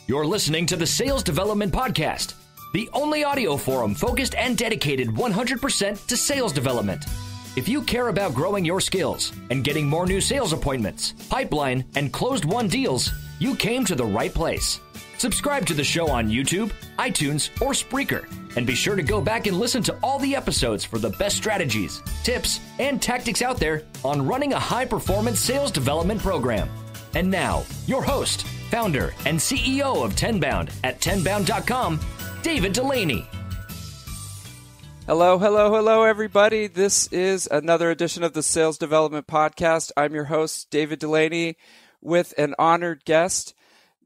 You're listening to the Sales Development Podcast, the only audio forum focused and dedicated 100% to sales development. If you care about growing your skills and getting more new sales appointments, pipeline, and closed-won deals, you came to the right place. Subscribe to the show on YouTube, iTunes, or Spreaker, and be sure to go back and listen to all the episodes for the best strategies, tips, and tactics out there on running a high-performance sales development program. And now, your host, founder, and CEO of Tenbound at tenbound.com, David Delaney. Hello, everybody. This is another edition of the Sales Development Podcast. I'm your host, David Delaney, with an honored guest,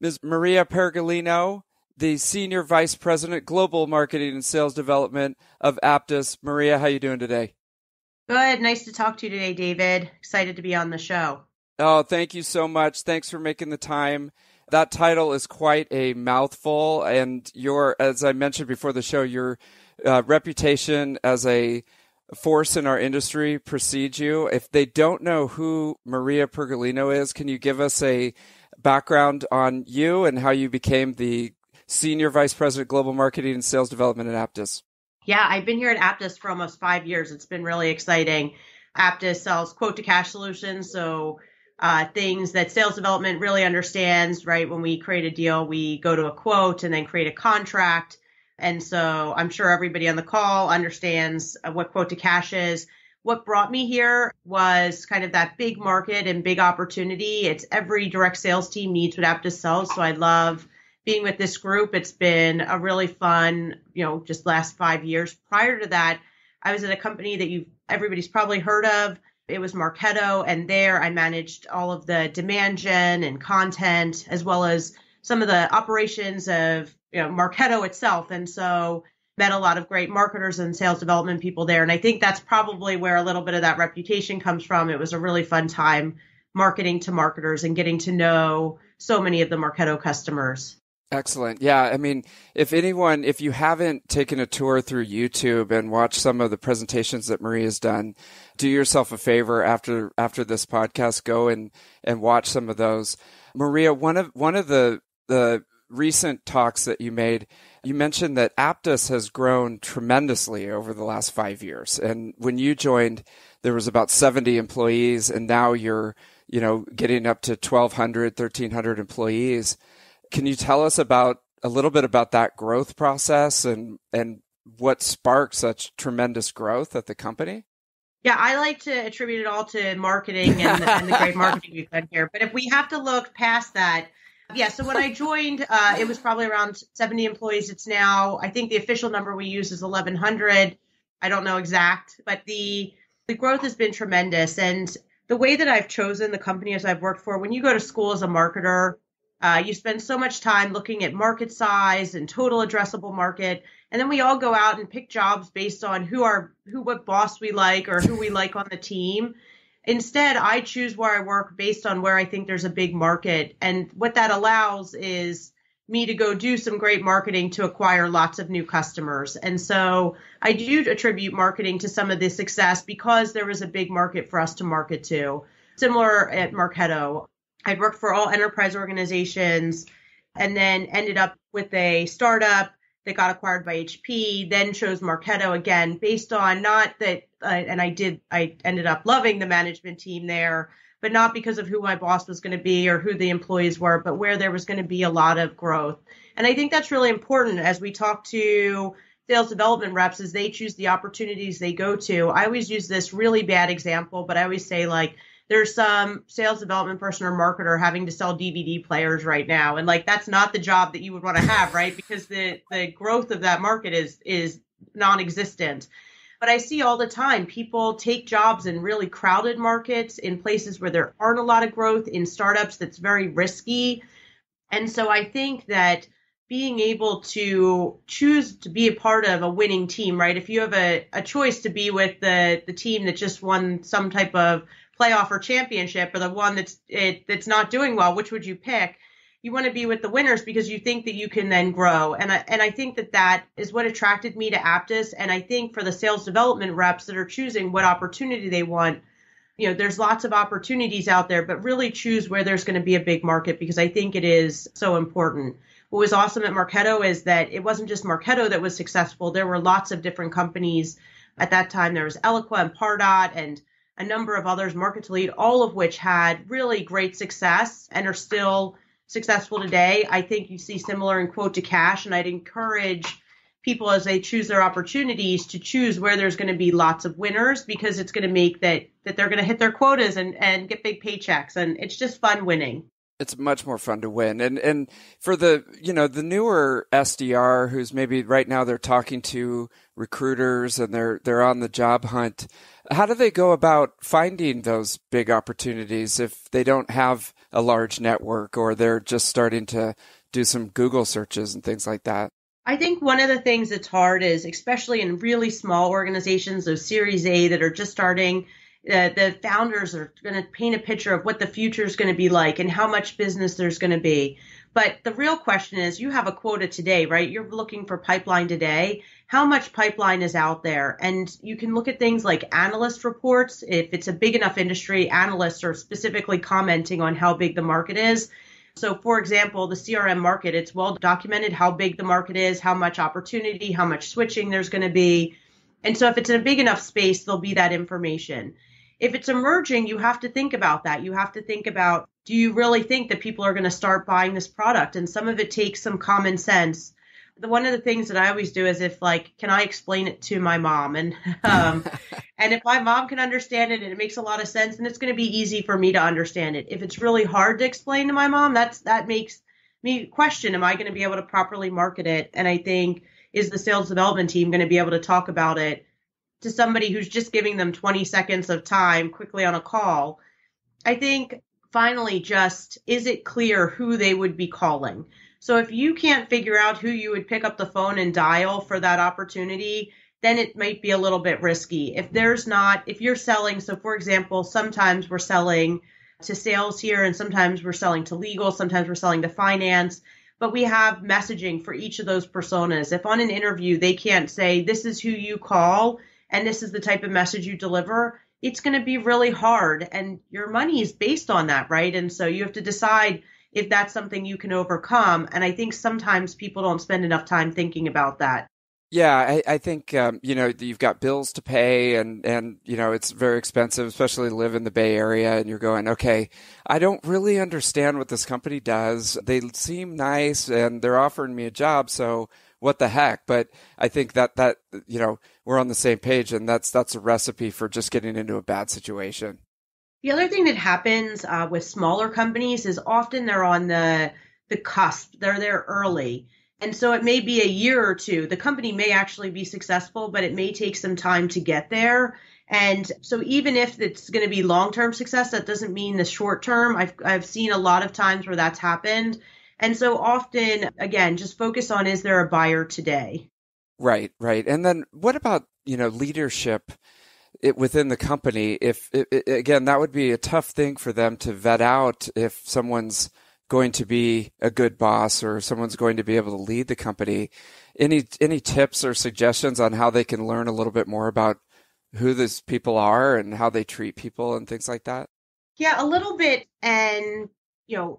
Ms. Maria Pergolino, the Senior Vice President, Global Marketing and Sales Development of Aptus. Maria, how you doing today? Good. Nice to talk to you today, David. Excited to be on the show. Oh, thank you so much. Thanks for making the time. That title is quite a mouthful, and as I mentioned before the show, your reputation as a force in our industry precedes you. If they don't know who Maria Pergolino is, can you give us a background on you and how you became the Senior Vice President, Global Marketing and Sales Development at Aptus? Yeah, I've been here at Aptus for almost 5 years. It's been really exciting. Aptus sells quote-to-cash solutions, so things that sales development really understands, right? When we create a deal, we go to a quote and then create a contract. And so I'm sure everybody on the call understands what quote to cash is. What brought me here was kind of that big market and big opportunity. It's every direct sales team needs what Aptus sells. So I love being with this group. It's been a really fun, just last 5 years. Prior to that, I was at a company that everybody's probably heard of. It was Marketo, and there I managed all of the demand gen and content, as well as some of the operations of Marketo itself. And so met a lot of great marketers and sales development people there. And I think that's probably where a little bit of that reputation comes from. It was a really fun time marketing to marketers and getting to know so many of the Marketo customers. Excellent. Yeah. I mean, if you haven't taken a tour through YouTube and watched some of the presentations that Maria's done, do yourself a favor after this podcast, go and watch some of those. Maria, one of the recent talks that you made, you mentioned that Aptus has grown tremendously over the last 5 years. And when you joined, there was about 70 employees, and now you're, getting up to 1,200, 1,300 employees. Can you tell us a little bit about that growth process and what sparked such tremendous growth at the company? Yeah, I like to attribute it all to marketing and the great marketing we've done here. But if we have to look past that, so when I joined, it was probably around 70 employees. It's now, I think the official number we use is 1,100. I don't know exact, but the growth has been tremendous. And the way that I've chosen the companies I've worked for, when you go to school as a marketer, you spend so much time looking at market size and total addressable market. And then we all go out and pick jobs based on what boss we like or who we like on the team. Instead, I choose where I work based on where I think there's a big market. And what that allows is me to go do some great marketing to acquire lots of new customers. And so I do attribute marketing to some of this success because there was a big market for us to market to. Similar at Marketo. I'd worked for all enterprise organizations and then ended up with a startup that got acquired by HP, then chose Marketo again, based on not that, I ended up loving the management team there, but not because of who my boss was going to be or who the employees were, but where there was going to be a lot of growth. And I think that's really important as we talk to sales development reps as they choose the opportunities they go to. I always use this really bad example, but I always say there's some sales development person or marketer having to sell DVD players right now. And that's not the job that you would want to have, right? Because the growth of that market is non-existent. But I see all the time people take jobs in really crowded markets, in places where there aren't a lot of growth, in startups that's very risky. And so I think that being able to choose to be a part of a winning team, right? If you have a choice to be with the team that just won some type of playoff or championship, or the one that's not doing well, which would you pick? You want to be with the winners because you think that you can then grow. And I think that is what attracted me to Aptus. And I think for the sales development reps that are choosing what opportunity they want, there's lots of opportunities out there, but really choose where there's going to be a big market, because I think it is so important. What was awesome at Marketo is that it wasn't just Marketo that was successful. There were lots of different companies at that time. There was Eloqua and Pardot and a number of others, Market to Lead, all of which had really great success and are still successful today. I think you see similar in quote to cash, and I'd encourage people as they choose their opportunities to choose where there's going to be lots of winners, because it's going to make that they're going to hit their quotas and get big paychecks, and it's just fun winning. It's much more fun to win. And for the newer SDR who's maybe right now they're talking to recruiters and they're on the job hunt, how do they go about finding those big opportunities if they don't have a large network, or they're just starting to do some Google searches and things like that? I think one of the things that's hard is, especially in really small organizations, those Series A that are just starting, the founders are going to paint a picture of what the future is going to be like and how much business there's going to be. But the real question is, you have a quota today, right? You're looking for pipeline today. How much pipeline is out there? And you can look at things like analyst reports. If it's a big enough industry, analysts are specifically commenting on how big the market is. So, for example, the CRM market, it's well documented how big the market is, how much opportunity, how much switching there's going to be. And so if it's in a big enough space, there'll be that information. If it's emerging, you have to think about that. You have to think about, do you really think that people are going to start buying this product? And some of it takes some common sense. One of the things that I always do is can I explain it to my mom? And and if my mom can understand it and it makes a lot of sense, then it's going to be easy for me to understand it. If it's really hard to explain to my mom, that makes me question, am I going to be able to properly market it? And I think, is the sales development team going to be able to talk about it to somebody who's just giving them 20 seconds of time quickly on a call? I think finally, just, is it clear who they would be calling? So if you can't figure out who you would pick up the phone and dial for that opportunity, then it might be a little bit risky. If you're selling, so for example, sometimes we're selling to sales here, and sometimes we're selling to legal, sometimes we're selling to finance, but we have messaging for each of those personas. If on an interview they can't say, this is who you call and this is the type of message you deliver, it's going to be really hard, and your money is based on that, right? And so you have to decide if that's something you can overcome. And I think sometimes people don't spend enough time thinking about that. Yeah, I think, you've got bills to pay and it's very expensive, especially to live in the Bay Area. And you're going, okay, I don't really understand what this company does. They seem nice and they're offering me a job. So what the heck? But I think that we're on the same page, and that's a recipe for just getting into a bad situation. The other thing that happens with smaller companies is often they're on the cusp. They're there early. And so it may be a year or two. The company may actually be successful, but it may take some time to get there. And so even if it's going to be long-term success, that doesn't mean the short term. I've seen a lot of times where that's happened. And so often, again, just focus on, is there a buyer today? Right. And then what about, leadership within the company? Again, that would be a tough thing for them to vet out if someone's going to be a good boss or someone's going to be able to lead the company. Any tips or suggestions on how they can learn a little bit more about who these people are and how they treat people and things like that? Yeah, a little bit. And,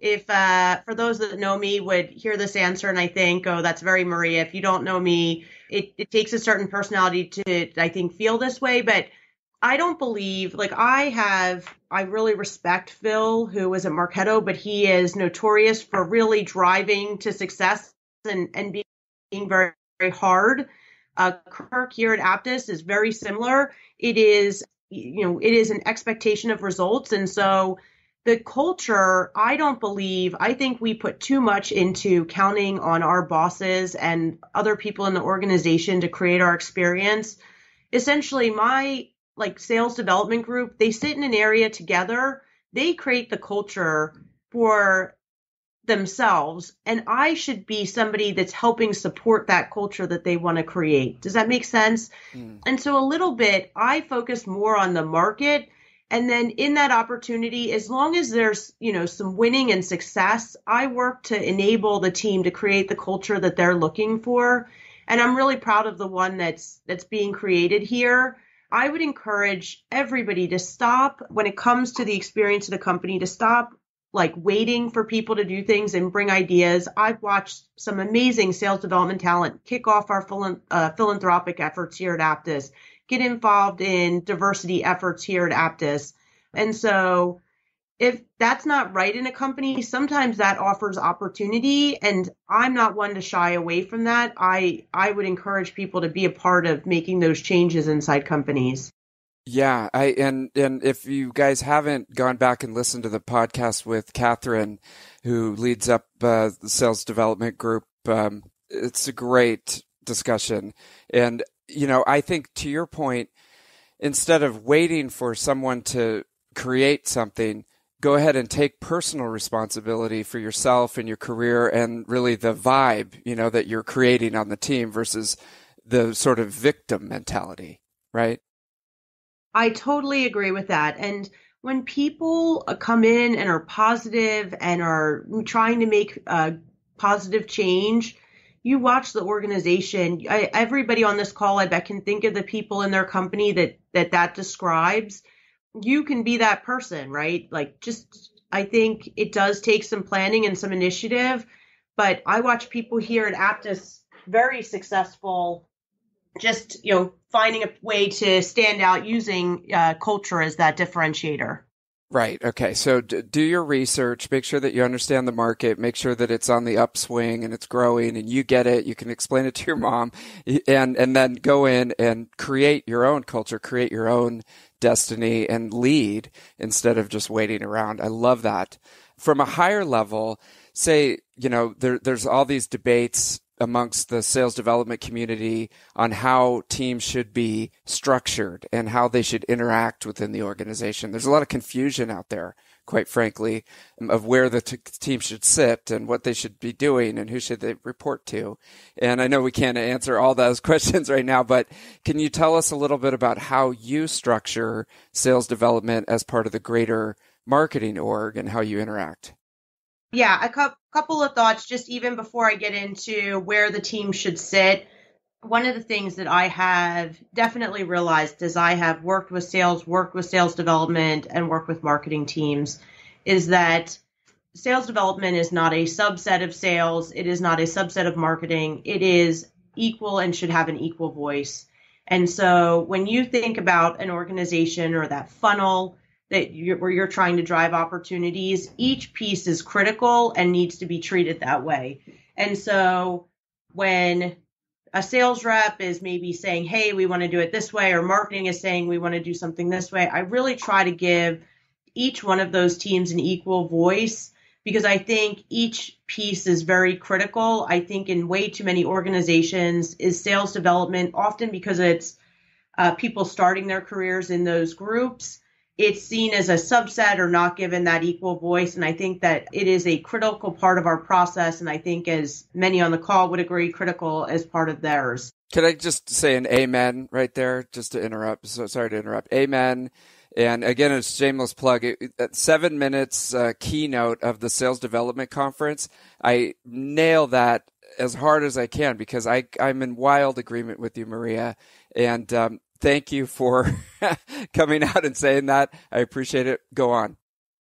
if for those that know me would hear this answer and I think, oh, that's very Maria. If you don't know me, it takes a certain personality to, I think, feel this way. But I don't believe, I really respect Phil, who was at Marketo, but he is notorious for really driving to success and being very, very hard. Kirk here at Aptus is very similar. It is an expectation of results. And so the culture, I think we put too much into counting on our bosses and other people in the organization to create our experience. Essentially, my sales development group, they sit in an area together. They create the culture for themselves. And I should be somebody that's helping support that culture that they want to create. Does that make sense? And so a little bit, I focus more on the market. And then in that opportunity, as long as there's, some winning and success, I work to enable the team to create the culture that they're looking for. And I'm really proud of the one that's being created here. I would encourage everybody to stop when it comes to the experience of the company, to stop like waiting for people to do things and bring ideas. I've watched some amazing sales development talent kick off our philanthropic efforts here at Aptus, get involved in diversity efforts here at Aptus. And so if that's not right in a company, sometimes that offers opportunity. And I'm not one to shy away from that. I would encourage people to be a part of making those changes inside companies. Yeah, and if you guys haven't gone back and listened to the podcast with Catherine, who leads up the sales development group, it's a great discussion. And, I think to your point, instead of waiting for someone to create something, go ahead and take personal responsibility for yourself and your career and really the vibe, that you're creating on the team versus the sort of victim mentality, right? I totally agree with that. And when people come in and are positive and are trying to make positive change, you watch the organization. Everybody on this call, I bet, can think of the people in their company that describes. You can be that person, right? I think it does take some planning and some initiative, but I watch people here at Aptus very successful, just, finding a way to stand out using culture as that differentiator. Right. Okay. So do your research, make sure that you understand the market, make sure that it's on the upswing and it's growing and you get it. You can explain it to your mom and then go in and create your own culture, create your own destiny and lead instead of just waiting around. I love that. From a higher level, say, there's all these debates amongst the sales development community on how teams should be structured and how they should interact within the organization. There's a lot of confusion out there, quite frankly, of where the team should sit and what they should be doing and who should they report to. And I know we can't answer all those questions right now, but can you tell us a little bit about how you structure sales development as part of the greater marketing org and how you interact? Yeah, a couple of thoughts just even before I get into where the team should sit. One of the things that I have definitely realized as I have worked with sales development, and worked with marketing teams is that sales development is not a subset of sales. It is not a subset of marketing. It is equal and should have an equal voice. And so when you think about an organization or that funnel where you're trying to drive opportunities, each piece is critical and needs to be treated that way. And so when a sales rep is maybe saying, hey, we want to do it this way, or marketing is saying we want to do something this way, I really try to give each one of those teams an equal voice because I think each piece is very critical. I think in way too many organizations is sales development, often because it's people starting their careers in those groups, it's seen as a subset or not given that equal voice. And I think that it is a critical part of our process. And I think, as many on the call would agree, critical as part of theirs. Can I just say an amen right there, just to interrupt? So sorry to interrupt. Amen. And again, it's a shameless plug. 7 minutes keynote of the Sales Development Conference. I nail that as hard as I can because I'm in wild agreement with you, Maria. And thank you for coming out and saying that. I appreciate it. Go on.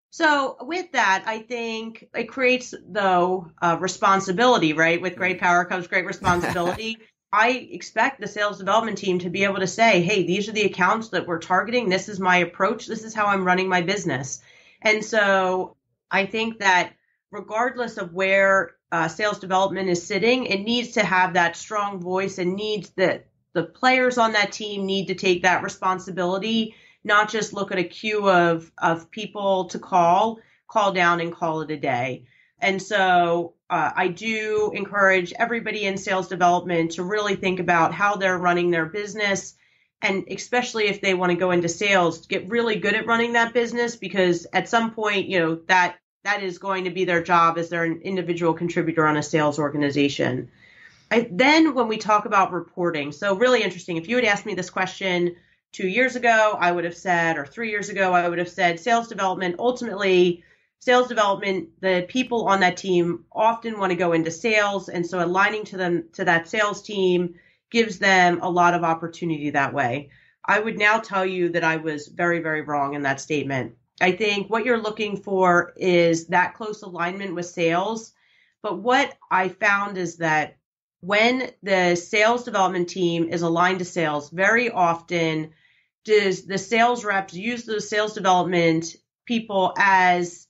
So with that, I think it creates, though, responsibility, right? With great power comes great responsibility. I expect the sales development team to be able to say, hey, these are the accounts that we're targeting. This is my approach. This is how I'm running my business. And so I think that regardless of where sales development is sitting, it needs to have that strong voice and needs that the players on that team need to take that responsibility, not just look at a queue of people to call down and call it a day. And so I do encourage everybody in sales development to really think about how they're running their business. And especially if they want to go into sales, get really good at running that business, because at some point, that is going to be their job as they're an individual contributor on a sales organization. Then when we talk about reporting, so really interesting. If you had asked me this question 2 years ago, I would have said, or 3 years ago, I would have said sales development, the people on that team often want to go into sales. And so aligning to that sales team gives them a lot of opportunity that way. I would now tell you that I was very, very wrong in that statement. I think what you're looking for is that close alignment with sales. But what I found is that when the sales development team is aligned to sales, very often does the sales reps use those sales development people as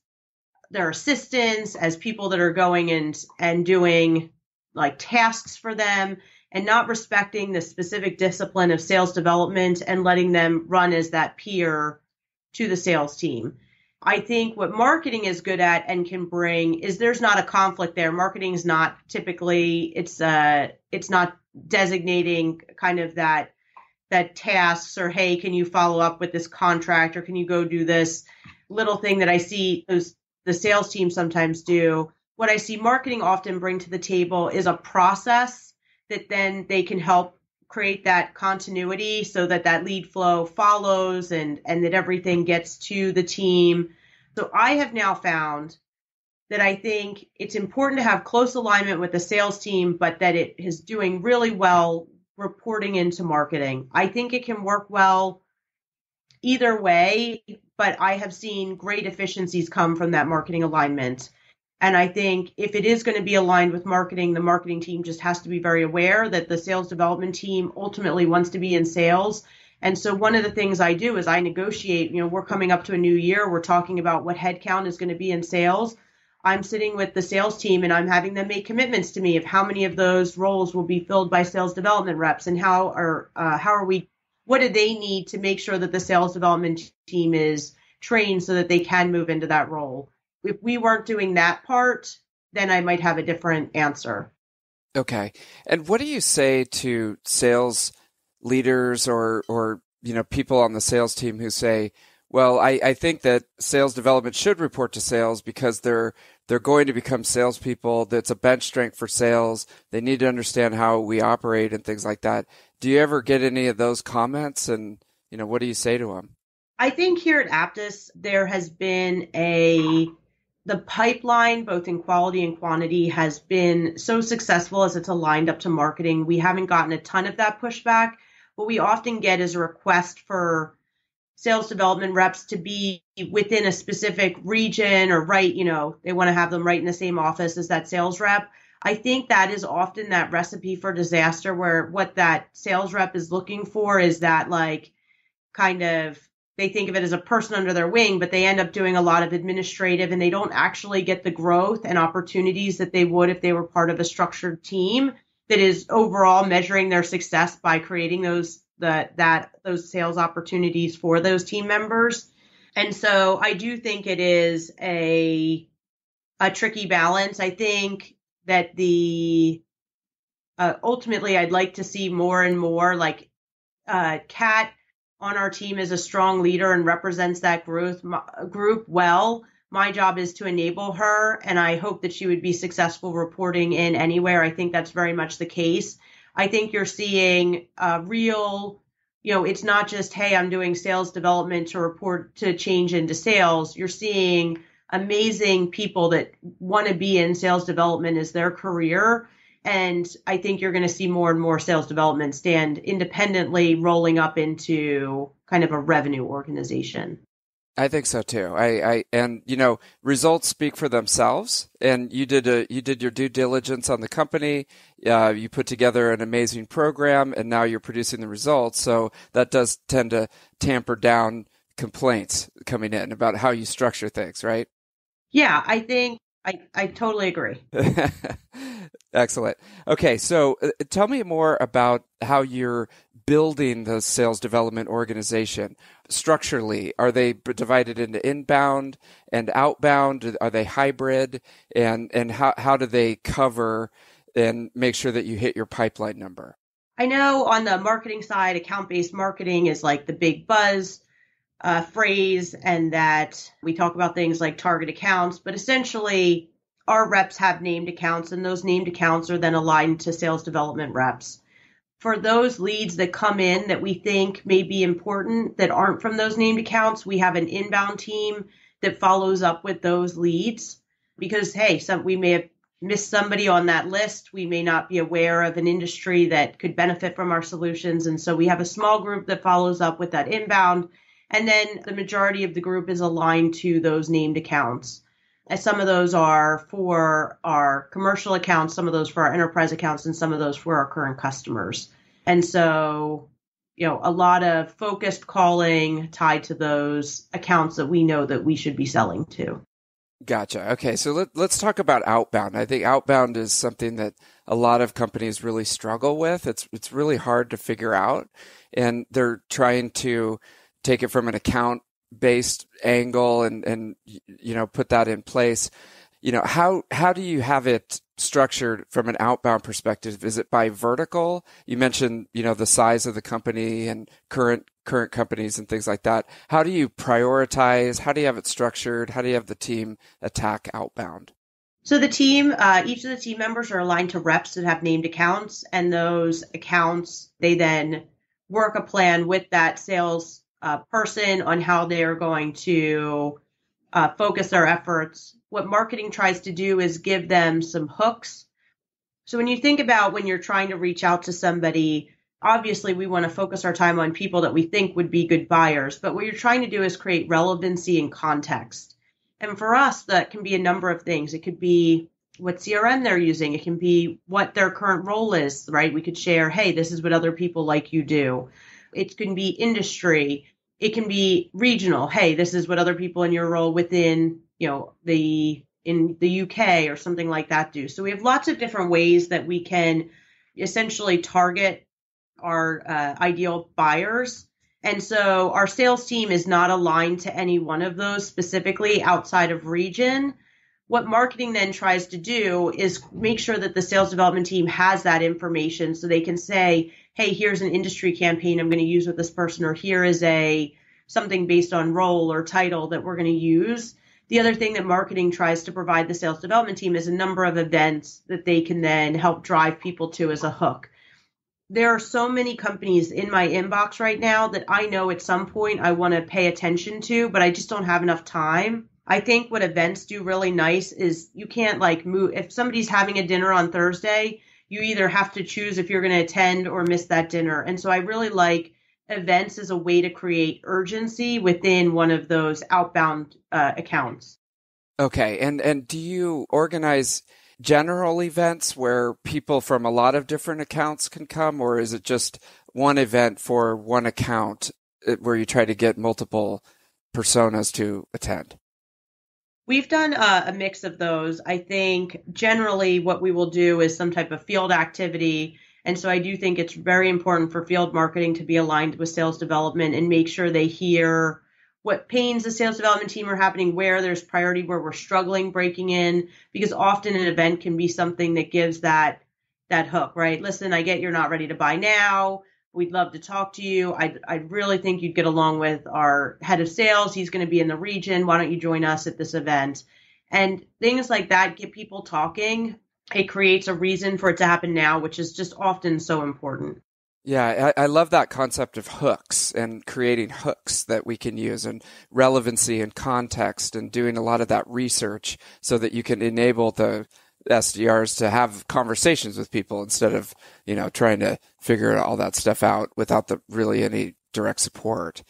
their assistants, as people that are going and doing like tasks for them, and not respecting the specific discipline of sales development and letting them run as that peer to the sales team. I think what marketing is good at and can bring is there's not a conflict there. Marketing is not typically, it's not designating kind of that tasks or, hey, can you follow up with this contract, or can you go do this little thing that I see the sales team sometimes do. What I see marketing often bring to the table is a process that then they can help create that continuity so that that lead flow follows and that everything gets to the team. So I have now found that I think it's important to have close alignment with the sales team, but that it is doing really well reporting into marketing. I think it can work well either way, but I have seen great efficiencies come from that marketing alignment. And I think if it is going to be aligned with marketing, the marketing team just has to be very aware that the sales development team ultimately wants to be in sales. And so one of the things I do is I negotiate, we're coming up to a new year. We're talking about what headcount is going to be in sales. I'm sitting with the sales team and I'm having them make commitments to me of how many of those roles will be filled by sales development reps, and what do they need to make sure that the sales development team is trained so that they can move into that role. If we weren't doing that part, then I might have a different answer. Okay. And what do you say to sales leaders or people on the sales team who say, well, I think that sales development should report to sales because they're going to become salespeople. That's a bench strength for sales. They need to understand how we operate and things like that. Do you ever get any of those comments? And, what do you say to them? I think here at Aptus, there has been the pipeline, both in quality and quantity, has been so successful as it's aligned up to marketing. We haven't gotten a ton of that pushback. What we often get is a request for sales development reps to be within a specific region or they want to have them right in the same office as that sales rep. I think that is often that recipe for disaster, where what that sales rep is looking for is that they think of it as a person under their wing, but they end up doing a lot of administrative and they don't actually get the growth and opportunities that they would if they were part of a structured team that is overall measuring their success by creating those sales opportunities for those team members. And so I do think it is a tricky balance. I think that ultimately I'd like to see more and more Kat on our team is a strong leader and represents that group well. My job is to enable her, and I hope that she would be successful reporting in anywhere. I think that's very much the case. I think you're seeing it's not just, hey, I'm doing sales development to report to change into sales. You're seeing amazing people that want to be in sales development as their career. And I think you're going to see more and more sales development stand independently, rolling up into kind of a revenue organization. I think so too. Results speak for themselves. And you did your due diligence on the company. You put together an amazing program, and now you're producing the results. So that does tend to tamper down complaints coming in about how you structure things, right? Yeah, I think I totally agree. Excellent. Okay, so tell me more about how you're building the sales development organization. Structurally, are they divided into inbound and outbound? Are they hybrid? And how do they cover and make sure that you hit your pipeline number? I know on the marketing side, account-based marketing is like the big buzz phrase, and that we talk about things like target accounts, but essentially our reps have named accounts, and those named accounts are then aligned to sales development reps. For those leads that come in that we think may be important that aren't from those named accounts, we have an inbound team that follows up with those leads because, hey, we may have miss somebody on that list. We may not be aware of an industry that could benefit from our solutions. And so we have a small group that follows up with that inbound. And then the majority of the group is aligned to those named accounts. And some of those are for our commercial accounts, some of those for our enterprise accounts, and some of those for our current customers. And so, a lot of focused calling tied to those accounts that we know that we should be selling to. Gotcha. Okay, so let's talk about outbound. I think outbound is something that a lot of companies really struggle with. It's really hard to figure out, and they're trying to take it from an account-based angle and put that in place. How do you have it structured from an outbound perspective? Is it by vertical? You mentioned, the size of the company and current companies and things like that. How do you prioritize? How do you have it structured? How do you have the team attack outbound? So the team, each of the team members are aligned to reps that have named accounts, and those accounts, they then work a plan with that sales person on how they are going to focus their efforts. What marketing tries to do is give them some hooks. So when you think about when you're trying to reach out to somebody, obviously we want to focus our time on people that we think would be good buyers. But what you're trying to do is create relevancy and context. And for us, that can be a number of things. It could be what CRM they're using. It can be what their current role is, right? We could share, hey, this is what other people like you do. It can be industry. It can be regional. Hey, this is what other people in your role within in the UK or something like that do. So we have lots of different ways that we can essentially target our ideal buyers. And so our sales team is not aligned to any one of those specifically outside of region. What marketing then tries to do is make sure that the sales development team has that information so they can say, hey, here's an industry campaign I'm going to use with this person, or here is something based on role or title that we're going to use. The other thing that marketing tries to provide the sales development team is a number of events that they can then help drive people to as a hook. There are so many companies in my inbox right now that I know at some point I want to pay attention to, but I just don't have enough time. I think what events do really nice is you can't move. If somebody's having a dinner on Thursday, you either have to choose if you're going to attend or miss that dinner. And so I really like events as a way to create urgency within one of those outbound accounts. Okay. And do you organize general events where people from a lot of different accounts can come, or is it just one event for one account where you try to get multiple personas to attend? We've done a mix of those. I think generally what we will do is some type of field activity. And so I do think it's very important for field marketing to be aligned with sales development and make sure they hear what pains the sales development team are happening, where there's priority, where we're struggling breaking in, because often an event can be something that gives that hook, right? Listen, I get you're not ready to buy now. We'd love to talk to you. I really think you'd get along with our head of sales. He's going to be in the region. Why don't you join us at this event? And things like that get people talking. It creates a reason for it to happen now, which is just often so important. Yeah, I love that concept of hooks and creating hooks that we can use, and relevancy and context, and doing a lot of that research so that you can enable the SDRs to have conversations with people instead of, trying to figure all that stuff out without really any direct support.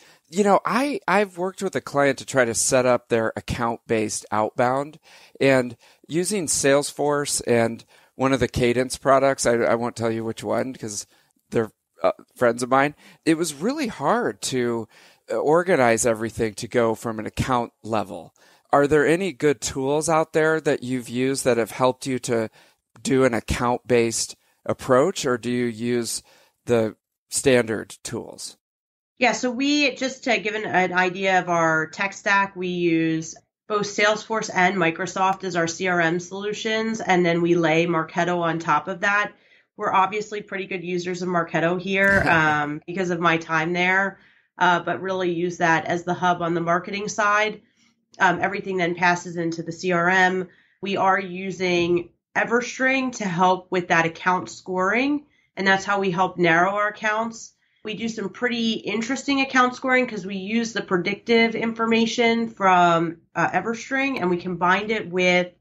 I've worked with a client to try to set up their account-based outbound, and using Salesforce and one of the Cadence products, I won't tell you which one because they're friends of mine. It was really hard to organize everything to go from an account level. Are there any good tools out there that you've used that have helped you to do an account-based approach, or do you use the standard tools? Yeah, so we, just to give an idea of our tech stack, we use both Salesforce and Microsoft as our CRM solutions, and then we lay Marketo on top of that. We're obviously pretty good users of Marketo here because of my time there, but really use that as the hub on the marketing side. Everything then passes into the CRM. We are using EverString to help with that account scoring, and that's how we help narrow our accounts. We do some pretty interesting account scoring because we use the predictive information from EverString, and we combined it with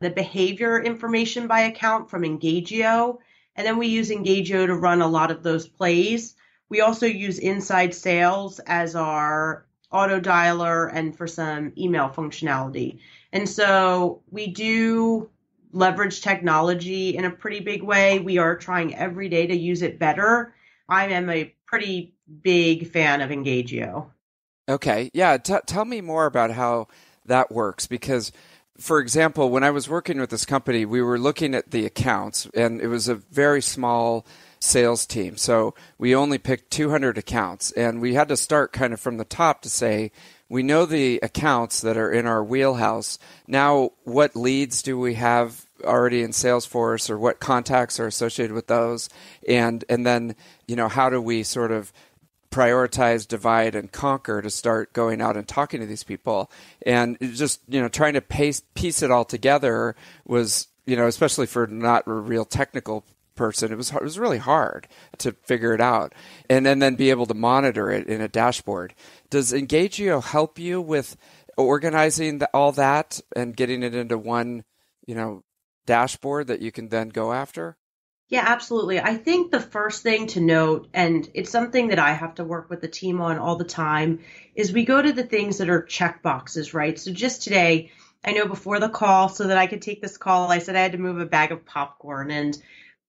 the behavior information by account from Engagio. And then we use Engagio to run a lot of those plays. We also use Inside Sales as our auto dialer and for some email functionality. And so we do leverage technology in a pretty big way. We are trying every day to use it better. I am a pretty big fan of Engagio. Okay. Yeah. Tell me more about how that works, because, for example, when I was working with this company, we were looking at the accounts, and it was a very small sales team. So we only picked 200 accounts, and we had to start kind of from the top to say, we know the accounts that are in our wheelhouse. Now, what leads do we have already in Salesforce, or what contacts are associated with those? And then, how do we sort of prioritize, divide, and conquer to start going out and talking to these people? And just, trying to piece it all together was, especially for not a real technical person, it was really hard to figure it out, and then be able to monitor it in a dashboard. Does Engagio help you with organizing all that and getting it into one, dashboard that you can then go after? Yeah, absolutely. I think the first thing to note, and it's something that I have to work with the team on all the time, is we go to the things that are check boxes, right? So just today, I know before the call, so that I could take this call, I said I had to move a bag of popcorn. And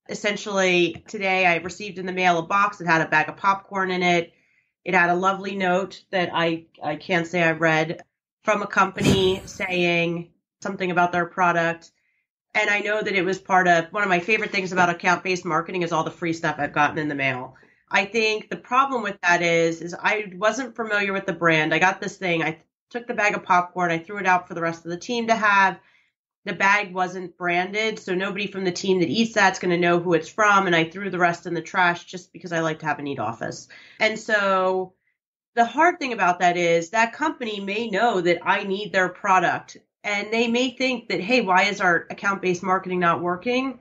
essentially today I received in the mail a box that had a bag of popcorn in it. It had a lovely note that I can't say I read from a company saying something about their product. And I know that it was part of one of my favorite things about account-based marketing is all the free stuff I've gotten in the mail. I think the problem with that is I wasn't familiar with the brand. I got this thing. I took the bag of popcorn. I threw it out for the rest of the team to have. The bag wasn't branded, so nobody from the team that eats that's going to know who it's from. And I threw the rest in the trash just because I like to have a neat office. And so the hard thing about that is that company may know that I need their product. And they may think that, hey, why is our account-based marketing not working?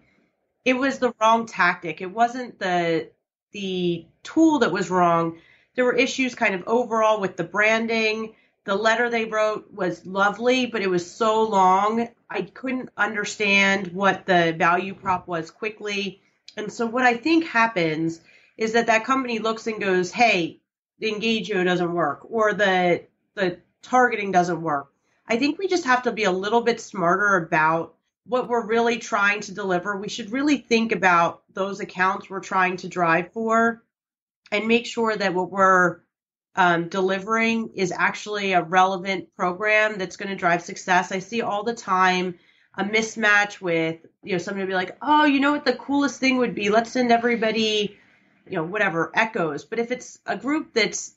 It was the wrong tactic. It wasn't the tool that was wrong. There were issues kind of overall with the branding. The letter they wrote was lovely, but it was so long. I couldn't understand what the value prop was quickly. And so what I think happens is that company looks and goes, hey, the Engagio doesn't work, or the targeting doesn't work. I think we just have to be a little bit smarter about what we're really trying to deliver. We should really think about those accounts we're trying to drive for and make sure that what we're delivering is actually a relevant program that's going to drive success. I see all the time a mismatch with, somebody will be like, oh, you know what the coolest thing would be? Let's send everybody, whatever, echoes. But if it's a group that's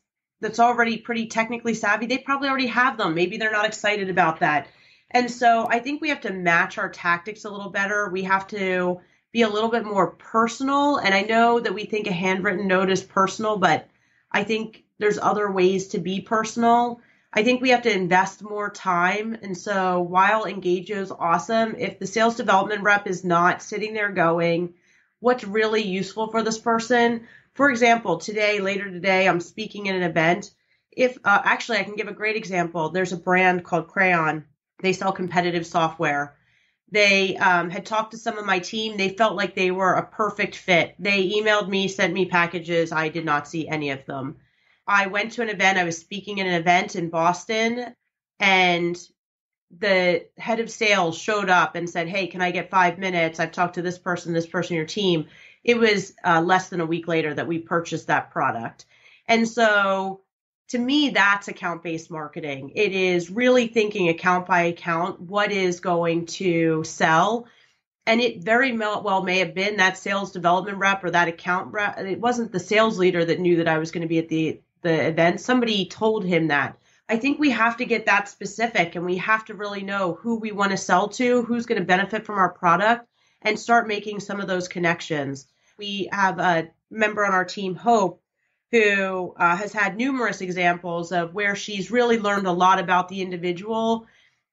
already pretty technically savvy, they probably already have them. Maybe they're not excited about that. And so I think we have to match our tactics a little better. We have to be a little bit more personal. And I know that we think a handwritten note is personal, but I think there's other ways to be personal. I think we have to invest more time. And so while Engagio is awesome, if the sales development rep is not sitting there going, what's really useful for this person? For example, later today, I'm speaking at an event. Actually, I can give a great example. There's a brand called Crayon. They sell competitive software. They had talked to some of my team. They felt like they were a perfect fit. They emailed me, sent me packages. I did not see any of them. I went to an event. I was speaking at an event in Boston, and the head of sales showed up and said, hey, can I get 5 minutes? I've talked to this person, your team. It was less than a week later that we purchased that product. And so to me, that's account-based marketing. It is really thinking account by account, what is going to sell. And it very well may have been that sales development rep or that account rep. It wasn't the sales leader that knew that I was going to be at the event. Somebody told him that. I think we have to get that specific, and we have to really know who we want to sell to, who's going to benefit from our product, and start making some of those connections. We have a member on our team, Hope, who has had numerous examples of where she's really learned a lot about the individual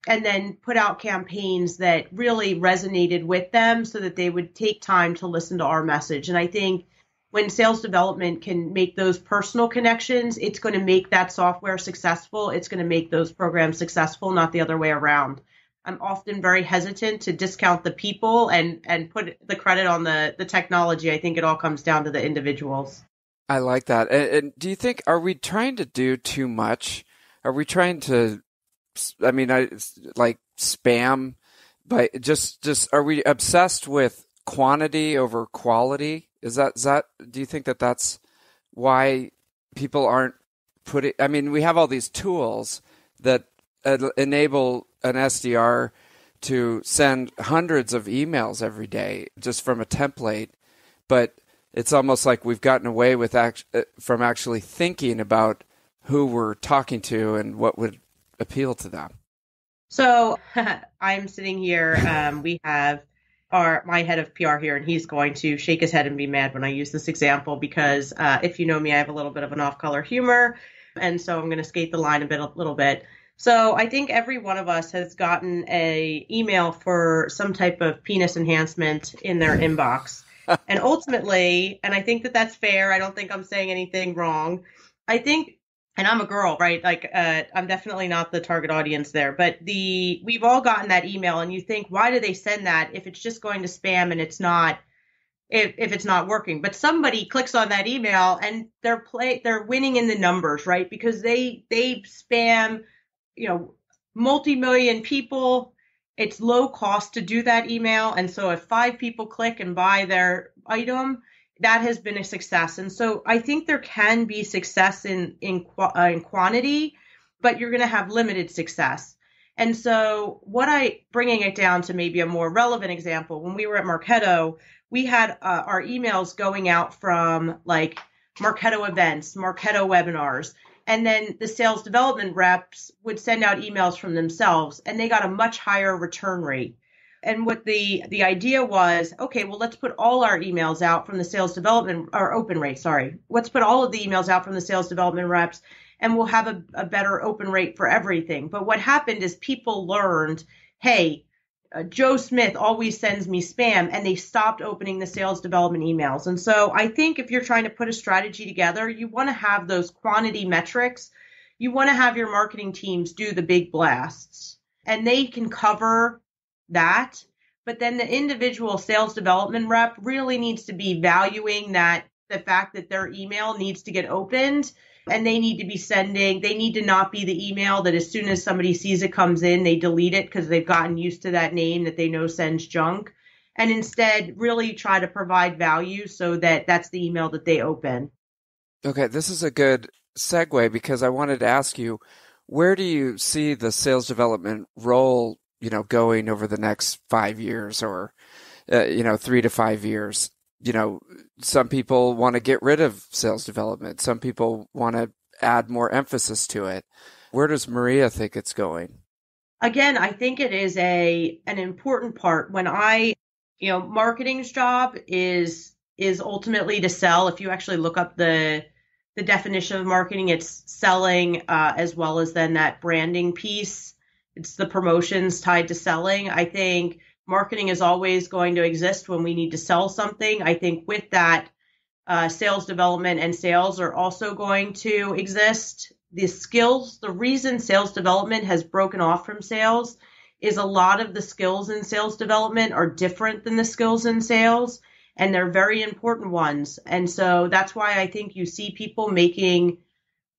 and then put out campaigns that really resonated with them so that they would take time to listen to our message. And I think when sales development can make those personal connections, it's going to make that software successful. It's going to make those programs successful, not the other way around. I'm often very hesitant to discount the people and put the credit on the technology. I think it all comes down to the individuals. I like that. And do you think, are we trying to do too much? Are we trying to, like spam, but just are we obsessed with quantity over quality? Is that, do you think that that's why people aren't putting, we have all these tools that enable an SDR to send hundreds of emails every day just from a template, but it's almost like we've gotten away with from actually thinking about who we're talking to and what would appeal to them. So I'm sitting here. We have my head of PR here, and he's going to shake his head and be mad when I use this example because if you know me, I have a little bit of an off-color humor, and so I'm going to skate the line a little bit. So I think every one of us has gotten a email for some type of penis enhancement in their inbox. And ultimately, and I think that that's fair. I don't think I'm saying anything wrong. I think, and I'm a girl, right? Like, I'm definitely not the target audience there, but we've all gotten that email and you think, why do they send that if it's just going to spam and it's not, if it's not working? But somebody clicks on that email and they're winning in the numbers, right? Because they spam, multi-million people. It's low cost to do that email. And so if 5 people click and buy their item, that has been a success. And so I think there can be success in quantity, but you're going to have limited success. And so bringing it down to maybe a more relevant example, when we were at Marketo, we had our emails going out from like Marketo events, Marketo webinars, and then the sales development reps would send out emails from themselves, and they got a much higher return rate. And what the idea was, okay, well, let's put all our emails out from the sales development, or open rate, sorry. Let's put all of the emails out from the sales development reps, and we'll have a better open rate for everything. But what happened is people learned, hey, Joe Smith always sends me spam, and they stopped opening the sales development emails. And so I think if you're trying to put a strategy together, you want to have those quantity metrics. You want to have your marketing teams do the big blasts, and they can cover that. But then the individual sales development rep really needs to be valuing the fact that their email needs to get opened. And they need to not be the email that as soon as somebody sees it comes in, they delete it because they've gotten used to that name that they know sends junk. And instead really try to provide value so that that's the email that they open. Okay, this is a good segue because I wanted to ask you, where do you see the sales development role, going over the next 5 years or, 3 to 5 years? Some people want to get rid of sales development. Some people want to add more emphasis to it. Where does Maria think it's going? Again, I think it is an important part. When marketing's job is ultimately to sell. If you actually look up the definition of marketing, it's selling as well as then that branding piece. It's the promotions tied to selling. I think marketing is always going to exist when we need to sell something. I think with that, sales development and sales are also going to exist. The reason sales development has broken off from sales is a lot of the skills in sales development are different than the skills in sales, and they're very important ones. And so that's why I think you see people making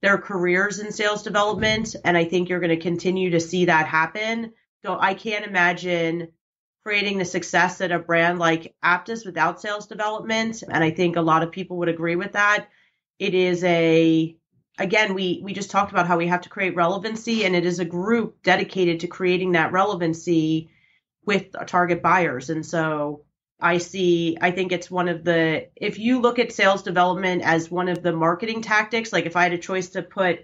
their careers in sales development, and I think you're going to continue to see that happen. So I can't imagine creating the success at a brand like Aptus without sales development. And I think a lot of people would agree with that. It is again, we just talked about how we have to create relevancy, and it is a group dedicated to creating that relevancy with target buyers. And so I think it's if you look at sales development as one of the marketing tactics, like if I had a choice to put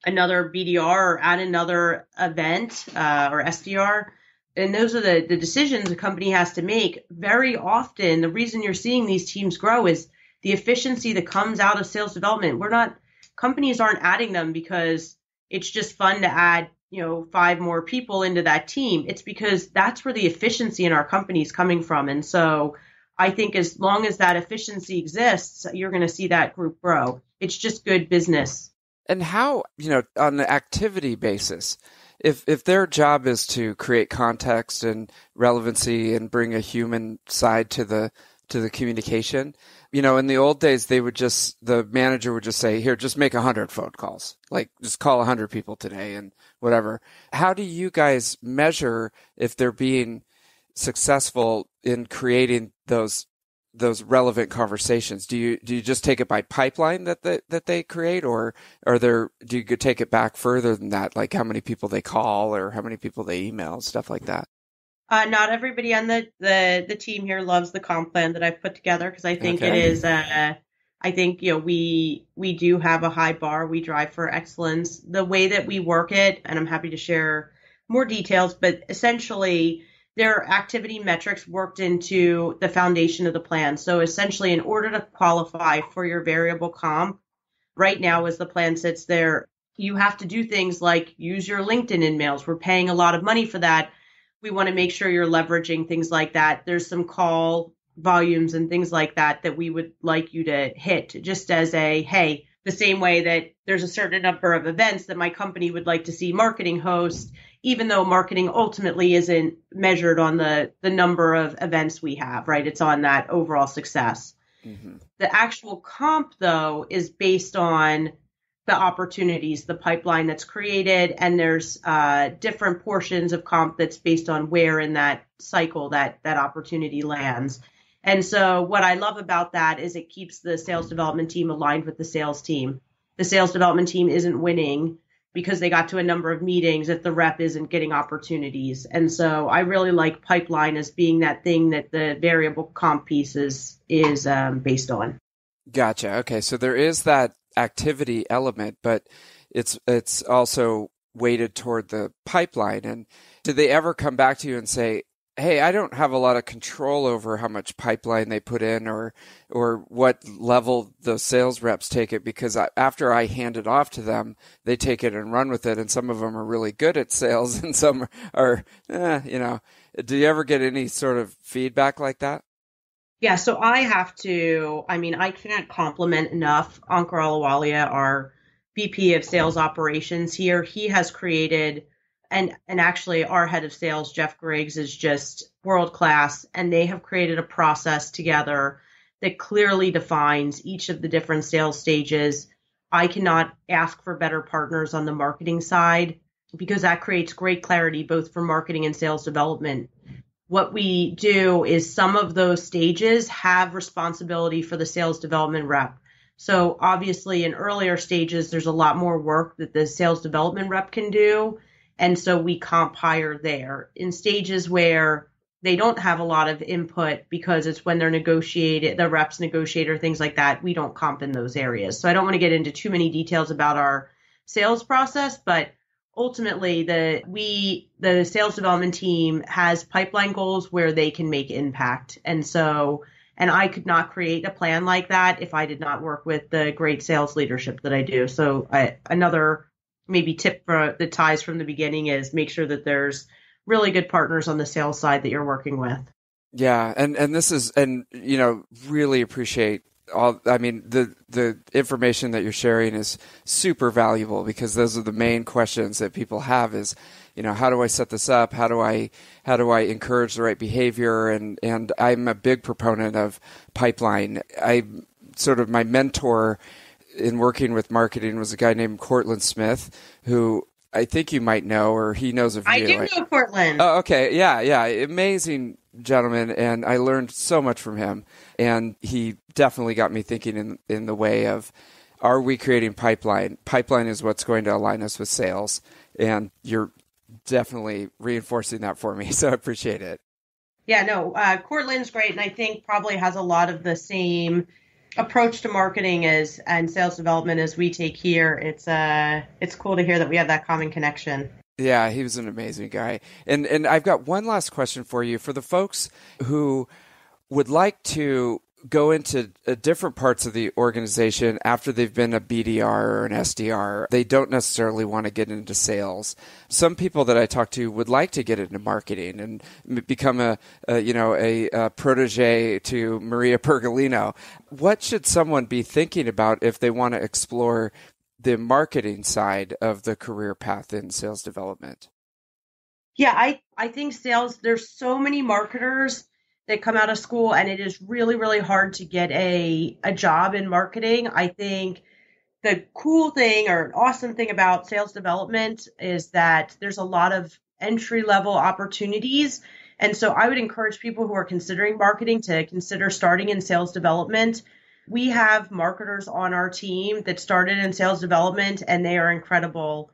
another BDR or add another event or SDR, and those are the decisions a company has to make. Very often, the reason you're seeing these teams grow is the efficiency that comes out of sales development. Companies aren't adding them because it's just fun to add, 5 more people into that team. It's because that's where the efficiency in our company is coming from. And so I think as long as that efficiency exists, you're going to see that group grow. It's just good business. And how, on the activity basis, if their job is to create context and relevancy and bring a human side to the communication, in the old days, the manager would just say, here, just make 100 phone calls, like just call 100 people today and whatever. How do you guys measure if they're being successful in creating those relevant conversations? Do you just take it by pipeline that they create, or do you take it back further than that, like how many people they call or how many people they email, stuff like that? Not everybody on the team here loves the comp plan that I've put together, because I think it is. I think we do have a high bar. We drive for excellence. The way that we work it, and I'm happy to share more details, but essentially there are activity metrics worked into the foundation of the plan. So essentially, in order to qualify for your variable comp, right now as the plan sits there, you have to do things like use your LinkedIn emails. We're paying a lot of money for that. We want to make sure you're leveraging things like that. There's some call volumes and things like that we would like you to hit, just as hey, the same way that there's a certain number of events that my company would like to see marketing host, even though marketing ultimately isn't measured on the number of events we have, right? It's on that overall success. Mm-hmm. The actual comp, though, is based on the opportunities, the pipeline that's created, and there's different portions of comp that's based on where in that cycle that opportunity lands. And so what I love about that is it keeps the sales development team aligned with the sales team. The sales development team isn't winning because they got to a number of meetings if the rep isn't getting opportunities. And so I really like pipeline as being that thing that the variable comp piece is based on. Gotcha. Okay. So there is that activity element, but it's also weighted toward the pipeline. And did they ever come back to you and say, hey, I don't have a lot of control over how much pipeline they put in or what level the sales reps take it, because after I hand it off to them, they take it and run with it. And some of them are really good at sales and some are, do you ever get any sort of feedback like that? Yeah, so I can't compliment enough Ankur Alawalia, our VP of Sales Operations here. He has created, and actually our head of sales, Jeff Griggs, is just world class, and they have created a process together that clearly defines each of the different sales stages. I cannot ask for better partners on the marketing side, because that creates great clarity both for marketing and sales development. What we do is some of those stages have responsibility for the sales development rep. So obviously in earlier stages, there's a lot more work that the sales development rep can do. And so we comp higher there. In stages where they don't have a lot of input because it's when they're negotiated, the reps negotiate or things like that, we don't comp in those areas. So I don't want to get into too many details about our sales process, but ultimately, the sales development team has pipeline goals where they can make impact. And I could not create a plan like that if I did not work with the great sales leadership that I do. So another maybe tip for the ties from the beginning is make sure that there's really good partners on the sales side that you're working with. Yeah. Really appreciate the information that you're sharing is super valuable, because those are the main questions that people have is, how do I set this up? How do I encourage the right behavior? And I'm a big proponent of pipeline. My mentor in working with marketing was a guy named Cortland Smith, who I think you might know, or he knows of you. I do know Cortland. Oh, okay. Yeah. Amazing gentleman. And I learned so much from him. And he definitely got me thinking in the way of, are we creating pipeline? Pipeline is what's going to align us with sales. And you're definitely reinforcing that for me. So I appreciate it. Yeah, no, Cortland's great. And I think probably has a lot of the same approach to marketing and sales development as we take here. It's cool to hear that we have that common connection. Yeah, he was an amazing guy. And I've got one last question for you. For the folks who would like to go into different parts of the organization after they've been a BDR or an SDR, they don't necessarily want to get into sales. Some people that I talk to would like to get into marketing and become a protege to Maria Pergolino. What should someone be thinking about if they want to explore the marketing side of the career path in sales development? Yeah, I think sales, there's so many marketers that come out of school, and it is really, really hard to get a job in marketing. I think the cool thing or awesome thing about sales development is that there's a lot of entry level opportunities. And so I would encourage people who are considering marketing to consider starting in sales development. We have marketers on our team that started in sales development, and they are incredible.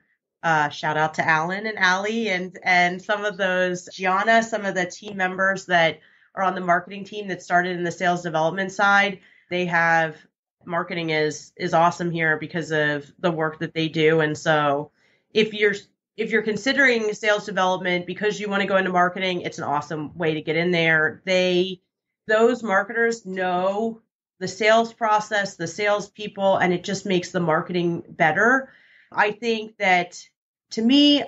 Shout out to Alan and Allie and some of those, Gianna, some of the team members that are on the marketing team that started in the sales development side. They have marketing is awesome here because of the work that they do. And so if you're considering sales development because you want to go into marketing, it's an awesome way to get in there. Those marketers know the sales process, the salespeople, and it just makes the marketing better. I think that to me,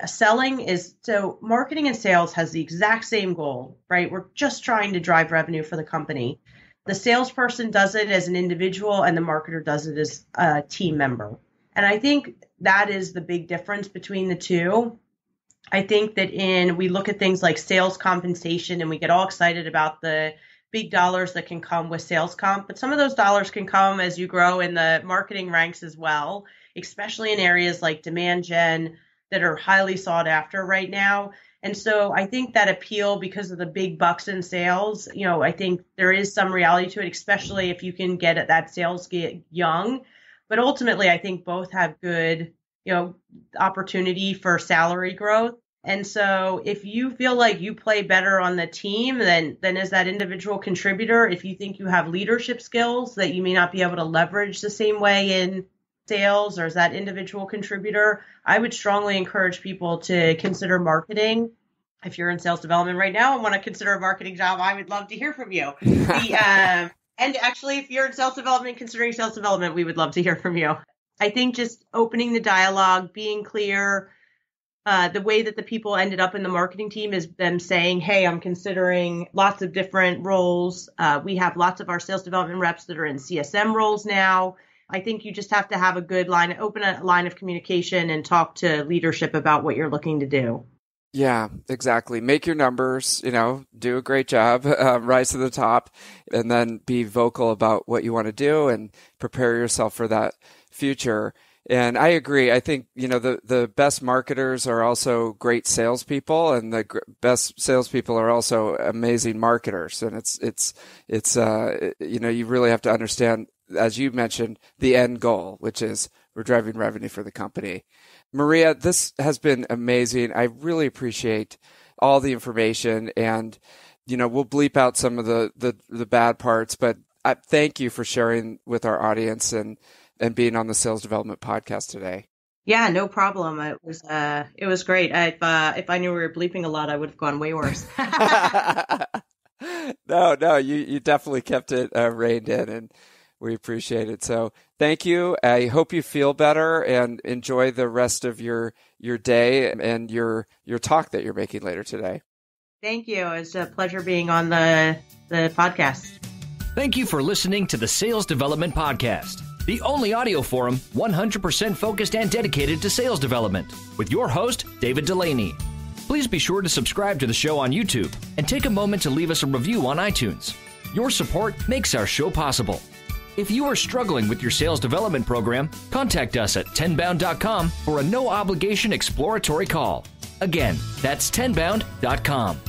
marketing and sales has the exact same goal, right? We're just trying to drive revenue for the company. The salesperson does it as an individual and the marketer does it as a team member. And I think that is the big difference between the two. I think that we look at things like sales compensation and we get all excited about the big dollars that can come with sales comp, but some of those dollars can come as you grow in the marketing ranks as well, especially in areas like demand gen that are highly sought after right now. And so I think that appeal because of the big bucks in sales, I think there is some reality to it, especially if you can get at that sales get young. But ultimately, I think both have good, opportunity for salary growth. And so if you feel like you play better on the team than as that individual contributor, if you think you have leadership skills that you may not be able to leverage the same way in sales or as that individual contributor, I would strongly encourage people to consider marketing. If you're in sales development right now and want to consider a marketing job, I would love to hear from you. And actually, if you're in sales development, considering sales development, we would love to hear from you. I think just opening the dialogue, being clear. The way that the people ended up in the marketing team is them saying, hey, I'm considering lots of different roles. We have lots of our sales development reps that are in CSM roles now. I think you just have to have open a line of communication and talk to leadership about what you're looking to do. Yeah, exactly. Make your numbers, do a great job, rise to the top, and then be vocal about what you want to do and prepare yourself for that future. And I agree. I think, the best marketers are also great salespeople, and the best salespeople are also amazing marketers. And it's you really have to understand, as you mentioned, the end goal, which is we're driving revenue for the company. Maria, this has been amazing. I really appreciate all the information, and, we'll bleep out some of the bad parts, but I thank you for sharing with our audience and being on the Sales Development Podcast today. Yeah, no problem. It was great. If I knew we were bleeping a lot, I would have gone way worse. No, you definitely kept it reined in, and we appreciate it. So thank you. I hope you feel better and enjoy the rest of your day and your talk that you're making later today. Thank you. It's a pleasure being on the podcast. Thank you for listening to the Sales Development Podcast, the only audio forum 100% focused and dedicated to sales development, with your host, David Delaney. Please be sure to subscribe to the show on YouTube and take a moment to leave us a review on iTunes. Your support makes our show possible. If you are struggling with your sales development program, contact us at tenbound.com for a no-obligation exploratory call. Again, that's tenbound.com.